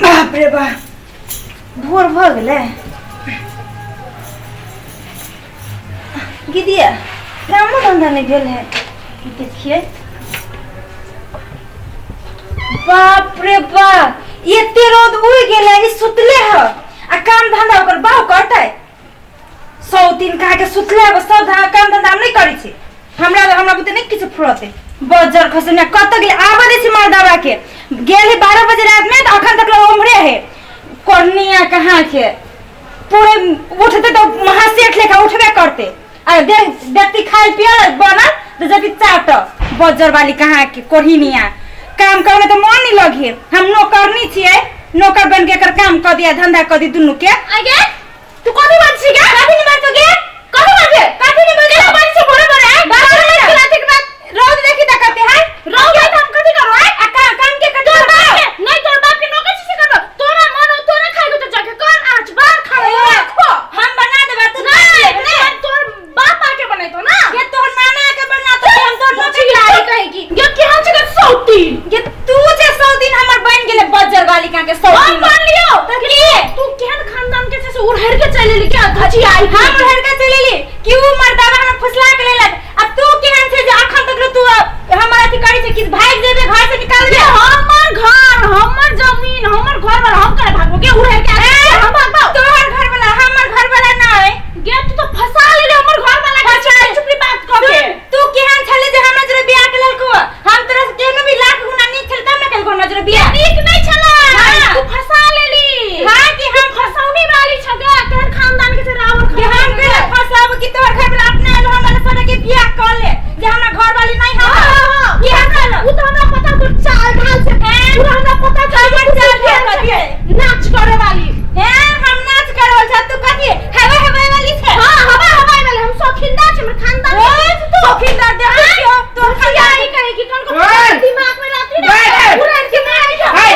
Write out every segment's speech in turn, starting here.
बाप रे बा भोर भ गेलै दीदिया कामो धंधा नहीं भेल है देखिए बाप रे बा ये रोद उड़ गेले ई सुतले ह आ काम धंधा ओकर बाऊ करतै 100 दिन कहा के सुतले अब सब काम धंधा हम नहीं करै छी हमरा बुते नहीं किछ फुरते बजर खसने कत गेल आबा दे छी मर्दावा के गेल है 12 बजे रात में तो अखन तक उमरे है कोर्निया कहां के पूरे उठते तो महासेठ लेखा उठबे करते आ देखती खाई पिया बना तो जब चाट बजर वाली कहां के कोहिनिया काम करे तो मन नहीं लगे हम नौकरनी छिए नौकर बन के कर काम कर दिया धंधा कर दी दुनु के आगे तू कथि बात छी गे कथि नहीं बात गे कथि बात है कथि नहीं बोले बात से बरोबर है बात रात के बाद रोज देखी ता करते हैं रोज हम कथि करो है आ काम के कर नहीं तोर बाप के नौकर से करबो तोरा मन हो तोरा खाएगो तो जाके कर आज बार खाओ खो हम बना देबा तू नहीं तोर बाप आके बनाई तो ना ये तोर नाना आके बना तो हम तोर नौकर लाई कहेगी ये केहन छै सौतीन ये तू जे सौतीन हमर बन गेले बजर वाली का के सौतीन हम मान लियो तू केहन खानदान के से उड़हर के चले ली क्या धजी आई हम उड़हर के चले ली क्यों मर्दावा हम फुसला के लेलक अब तू केहन छै जे अखन तक तू हमर अथि करै छै कि भाग जेबे घर से निकाल दे हमर घर हमर जमीन हमर घर वाला हम करे भागो के उड़हर के हम भागबो तोहर घर वाला हमर घर वाला नहीं गे तू तो फसा ले हमर घर वाला के चुपली बात करे तू केहन छले जे हमरा जरे बियाह के ललको हम तोरा से केनो भी लाख गुना नीक छल तब न कल को नजर बियाह नीक नहीं छला तू फसा लेली हां कि हम फसौनी वाली छगे तोहर खानदान के से रावण के हम के फसाब कि तोहर घर वाला अपने लो हमरा सने के बियाह कर ले जे हमरा घर वाली नहीं हां बियाह कर ले उ तो हमरा पता तो चाल ढाल से पूरा हमरा पता चाल दिए नाच करे वाली है हम नाच करे वाला तू कथि हवा हवा वाली छे हां हवा हवा वाली हम शौकीनदार छे हमर खानदान तू शौकीनदार देखियो तो खिया ही कहे कि कौन को दिमाग में रहती ना पूरा के नहीं हाय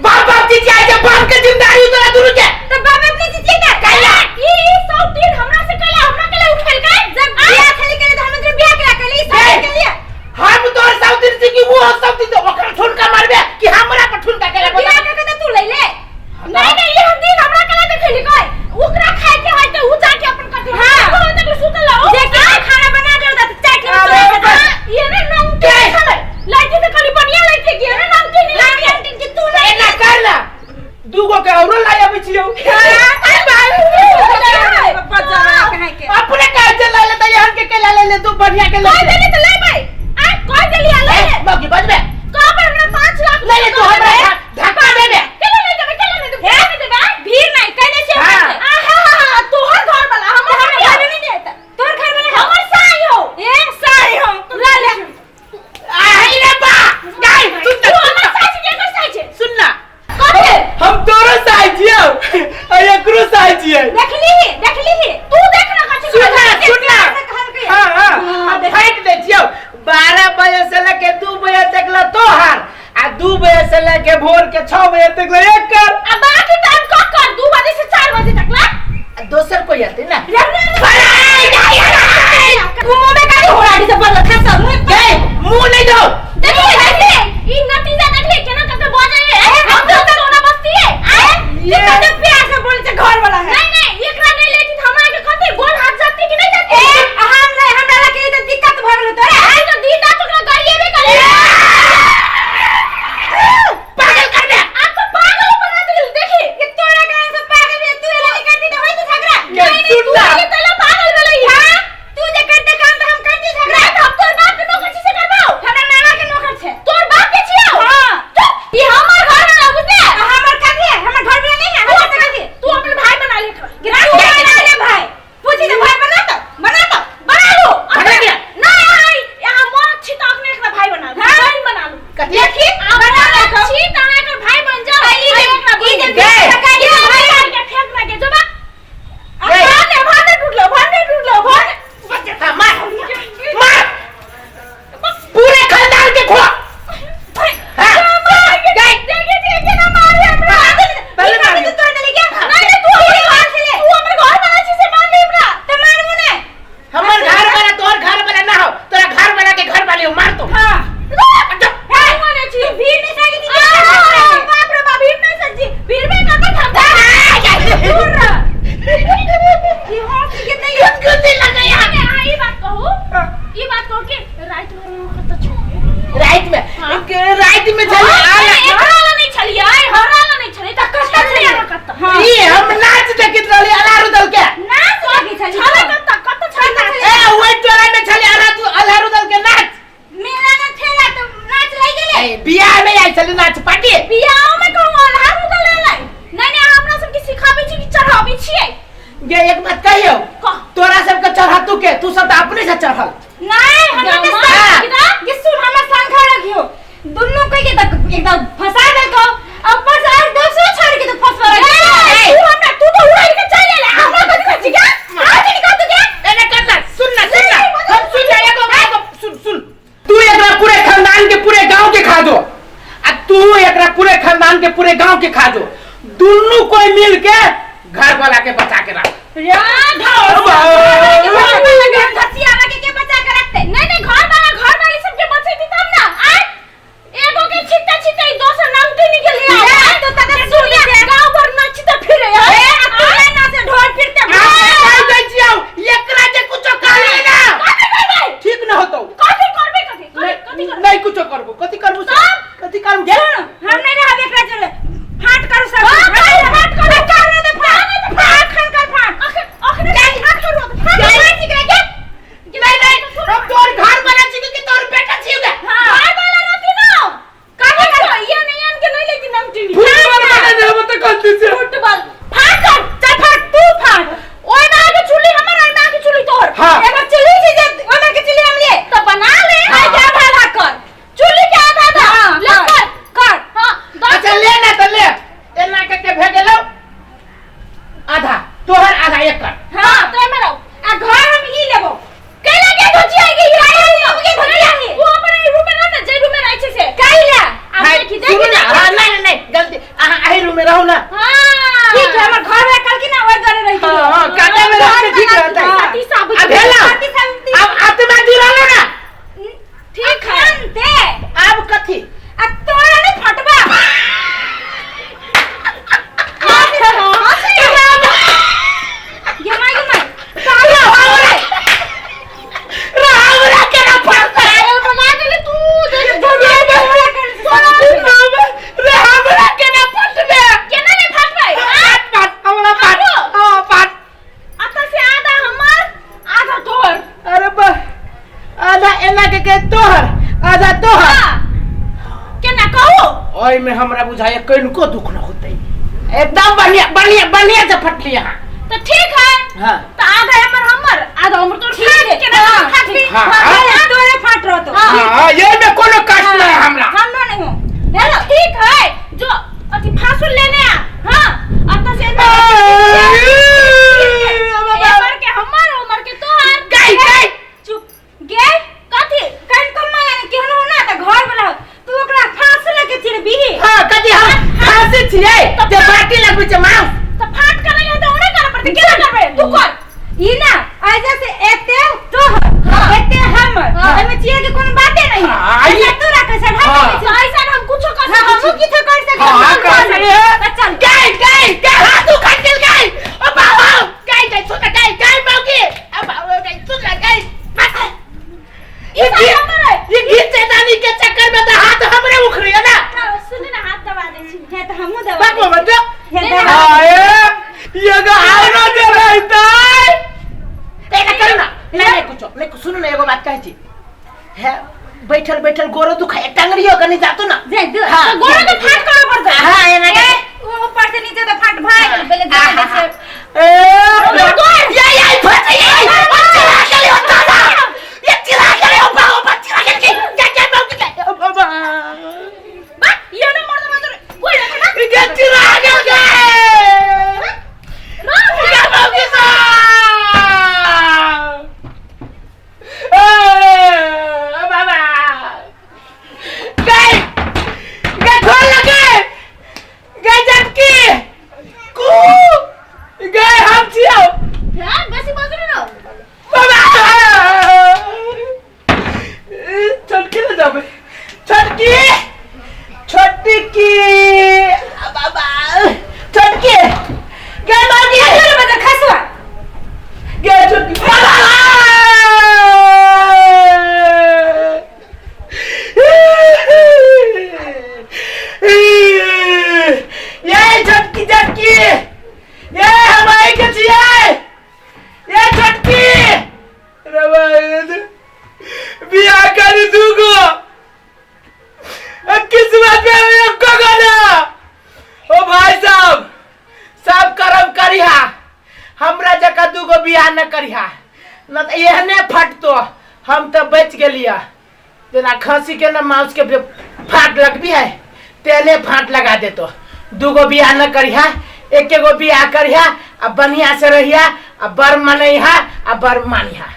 बाप बाप चीज आए जब बाप के जिम्मेदारी उतरा दूर के तो बाप अपनी चीज का कहला ई सब दिन हमरा से कहला हमरा के लिए उठल के जब बियाह खाली करे तो हम बियाह करा के लिए सब के लिए हम तो सब दिन से कि वो सब दिन तो ओकरा ठुनका मारबे कि हमरा पर ठुनका केला बियाह के तू ले ले नहीं ये दिन हमरा के लिए खेली कोई ओकरा खाए के है तो उ जाके अपन कर हां तो तक सुतल हो जे के खाना बना दे त चाट ये ना नमके खले लाइट से खाली बढ़िया लाइट के ये ना नमके नहीं लाइट के तू ले ना कर ला दूगो के और लाई आबै छियो अरे भाई बच्चा कहे के अपने काहे से ले ले त यहां के ले ले तू बढ़िया के ले कोई देली त ले भाई आ कोई देली आ ले बाकी बजबे का पर हमरा 5 लाख ले ले तू हमरा धक्का दे दे चलो ले दे चलो ले दे हे दे भाई भीड़ नहीं कहले छे आहा तोहर घर वाला हमर घर नहीं देता तोहर घर वाला हमर साई हो ए साई हो ले ले आई रे बा गाय तू हमर साई छे केकर साई छे सुन ना कथे हम तोरो साई छियो आ एकरो साई छियै देखली तू देख ना कछ सुन ना हां फाइट दे छियो 12 बजे से लेके 2 बजे तक ला तोहार आ 2 बजे से लेके भोर के 6 बजे तक ला एक कर आ बाकी टाइम का कर 2 बजे से 4 बजे तक ला दोसर कोई आते ना मुंह में गाड़ी होराडी से बंद था सब मुंह नहीं दो देखिए ई नतीजा देखिए केना करके बजे है हम तो सोना बस्ती है ये कते प्यार से बोल के घर वाला है नहीं एकरा नहीं लेती हमरा के कते गोल हाथ जाती कि नहीं जाती हमरा के तो दिक्कत भ गेल तोरे आई तो दीदा तो गाड़िए में करे पागल कर दे आपको पागल बना दे देखी कि तोरा का से पागल है तू ये कर दी तो होई तो झगड़ा नहीं तू ये तो पागल वाला हां तू जे करते काम तो हम करते झगड़ा हम तो बाप के नौकर से राइट में चली एकराला नहीं चली आए हराला नहीं चली त कत्ता चली कत्ता हां ये हम नाच देखित रहली अलारू दल के नाच लागी चली छले कत्ता छले ए ओइ टोला में चली अलारू दल के नाच मेला में ठेला तो नाच लाई गेले ए बियाह में आई चली नाच पार्टी बियाह में कहूं अलारू दल लाई नहीं हमरा सब के सिखाबे छी कि चढ़ाबे छियै ये एक बात कहियो तोरा सब के चढ़ातू के तू सब अपने से चढ़ल नहीं हम के सुन हमर संखा रखियो दुन्नु कह के तक एकदम फंसा दे को ऊपर से और 200 छोड़ के तो फंसवा रहा तू तो उड़ के चल ले हमरा कथि कहछि का आज नहीं कहत के एने करना सुन हम सुन जाएगा सुन तू एकरा पूरे खानदान के पूरे गांव के खा दो आ तू एकरा पूरे खानदान के पूरे गांव के खा दो दुन्नु कोई मिल के घर वाला के बचा के रख के बचा के रखते नहीं घर वाली सबके बचेती तब ना आय एगो के छिट्टा दोसर नाम के निकल गया तो तक सुन ले गांव भर नाचता फिरे तू ना से ढोल फिरते कह दै छियौ एकरा जे कुछो कहले ना ठीक न होतौ कथि करबे नहीं कुछो करबो कथि करबो कथि करबो हम नहीं रहब एकरा चले फाट करू सब फाट करू करने दे फाट खन कर फाट अखने फाट करू फाट नहीं हम तोर घर वाला छी कि तोर बेटा छी गे घर वाला रहती ना काहे करबे ये नहीं आन के नहीं लेकिन हम टीवी फुटबॉल बना दे हम तो गलती से फुटबॉल फाट कर चल फाट तू फाट ओए ना के चुल्ली हमर ओए ना के चुल्ली तोर हाँ। एगो चली छी जे ओना के चली हम लिए तो बना ले हाँ। आधा आधा कर चुल्ली के आधा आधा हाँ, ले हाँ। कर हां अच्छा ले ना तो ले एना के भेजलो आधा तोहर आधा एक कर हां तो में रहो आ घर हम ही लेबो केला के धोची आएगी ये के धोची आएगी वो अपने रूम में ना जे रूम में रहे छे से काईला आप देखी सुनो देखी ना हाँ, नहीं गलती आही रूम में रहो ना हां ठीक है हमर घर में कल की ना ओए करे रही हाँ, काटे में रह के ठीक रहता है साथी साहब अब भेला अब आत्मा गिरलो ना ठीक है दे अब कथी आ तोरा ने फटबा ये माय काला होरे रावरा के ना पड़ता है बना दे तू रावरा के ना पड़ते केना ले फाट भाई पाट हमरा पाट हां पाट आता से आधा हमर आधा तोर अरे बा आधा एना के तोहर आधा तोहर केना कहू ओइ में हमरा बुझाय कनको दुख न होतै एकदम बढ़िया से फटली यहां तो ठीक है हां तो आधा हमर आधा हमर तो ठीक है केना फाटी हाँ। तोरे फाट रहो तो हां ये में कोनो कष्ट नहीं हमरा हमरो नहीं हो हेलो ठीक है जो अति फासुल लेने आ हां आता से एबर के हमर उमर के तोहार गई चुप गे कथि कन कम माने केहनो ना त घर वाला तू ओकरा फांस लगे छिर बिही हां कथि हम फांसी छियै जे बाटी लगबै छै मांस तो फाट कर ले तो ओने कर पड़ते केना करबे तू कर ई ना ऐसे से एते तोहर एते हमर एमे चिए के कोनो बाते नहीं हाँ, है तू रख से ढाक तो ऐसा हम कुछो कर हम किछो कर सके हाँ, कर सके। चल गई हां तू खटिल गई ओ बाबा गई सुन गई मौगी अब गई सुन गई ये गीत चेतानी के चक्कर में तो हाथ हमरे उखड़ी है ना सुन ना हाथ दबा दे छी है तो हमहु दबा बाबू मत हे दबा आए ये गा आनो दे रहता एना करना ले कुछ सुन ना एगो बात कहै छी है बैठल गोरो दुखाए टंगरियो कनी जातो ना जे दो हाँ, गोरा तो फाट कर पड़ता हां एना के वो ऊपर से नीचे तो फट भाई पहले दबा दे से ये फट ये चला चले होता ना ये चला चले ओ बाबा चला चले क्या बाबू बाबा बा ये ना मर दे कोई ना ये चला गए क्या बाबू सा बाबा गए ढोल लगे गए झटकी कू गए हम छियो हां बेसी बजरो ना बियाह न करिहा न तो एहने फटतो। हम तो बच गेलिया बिना खसी के न माउस के फाट लगबी है तेले फाट लगा देतो। दूगो बियाह न करिहा एक एगो बियाह करिहा अब बढ़िया से रहिया अब बर मनइहा अब बर मानिहा।